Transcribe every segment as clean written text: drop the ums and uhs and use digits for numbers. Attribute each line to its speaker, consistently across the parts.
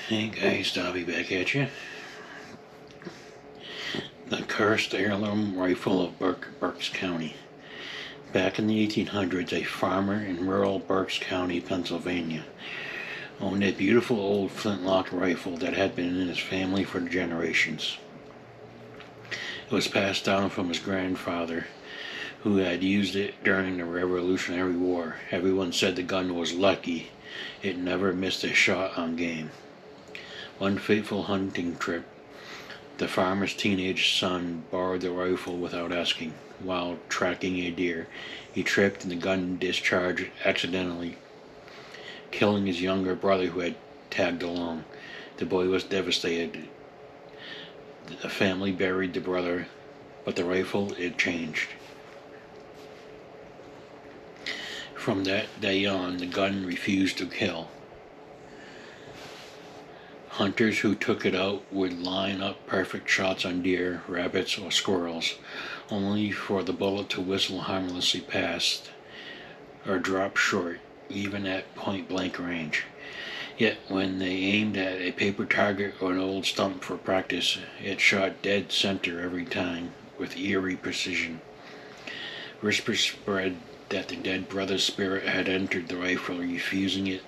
Speaker 1: Hey guys, Dobby back at you. The cursed heirloom rifle of Berks County. Back in the 1800s, a farmer in rural Berks County, Pennsylvania, owned a beautiful old flintlock rifle that had been in his family for generations. It was passed down from his grandfather, who had used it during the Revolutionary War. Everyone said the gun was lucky. It never missed a shot on game. One fateful hunting trip, the farmer's teenage son borrowed the rifle without asking. While tracking a deer, he tripped and the gun discharged accidentally, killing his younger brother who had tagged along. The boy was devastated. The family buried the brother, but the rifle, it changed. From that day on, the gun refused to kill. Hunters who took it out would line up perfect shots on deer, rabbits, or squirrels, only for the bullet to whistle harmlessly past or drop short, even at point-blank range. Yet when they aimed at a paper target or an old stump for practice, it shot dead center every time, with eerie precision. Whispers spread that the dead brother's spirit had entered the rifle, refusing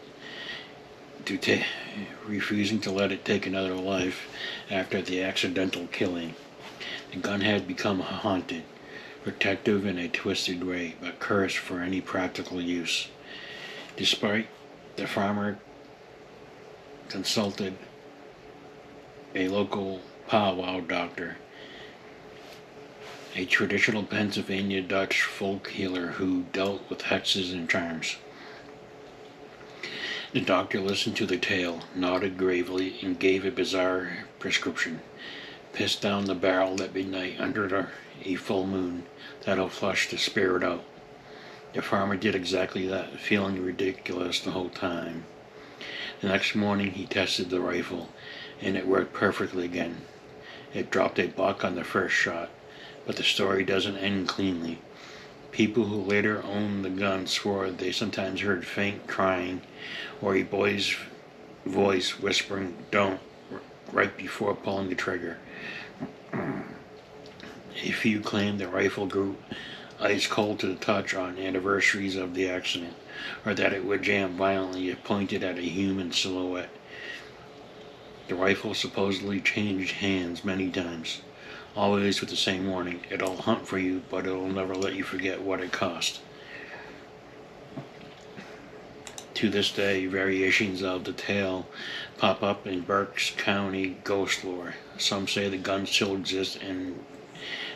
Speaker 1: to let it take another life after the accidental killing. The gun had become haunted, protective in a twisted way, but cursed for any practical use. Despite the farmer consulted a local powwow doctor, a traditional Pennsylvania Dutch folk healer who dealt with hexes and charms. The doctor listened to the tale, nodded gravely, and gave a bizarre prescription. Piss down the barrel at midnight under a full moon. That'll flush the spirit out. The farmer did exactly that, feeling ridiculous the whole time. The next morning he tested the rifle, and it worked perfectly again. It dropped a buck on the first shot, but the story doesn't end cleanly. People who later owned the gun swore they sometimes heard faint crying or a boy's voice whispering "don't" right before pulling the trigger. A few claimed the rifle grew ice cold to the touch on anniversaries of the accident, or that it would jam violently if pointed at a human silhouette. The rifle supposedly changed hands many times, always with the same warning: it'll hunt for you, but it'll never let you forget what it cost. To this day, variations of the tale pop up in Berks County ghost lore. Some say the gun still exists in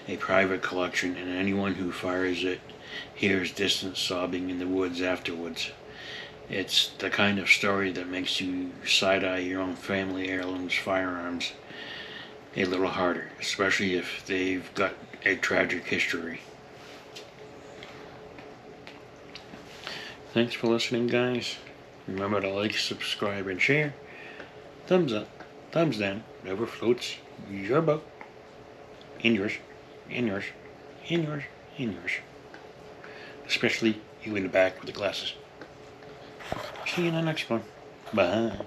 Speaker 1: a private collection, and anyone who fires it hears distant sobbing in the woods afterwards. It's the kind of story that makes you side-eye your own family heirlooms firearms a little harder, especially if they've got a tragic history. Thanks for listening, guys. Remember to like, subscribe, and share. Thumbs up, thumbs down, whatever floats your boat. And yours, and yours, and yours, and yours. Especially you in the back with the glasses. See you in the next one. Bye.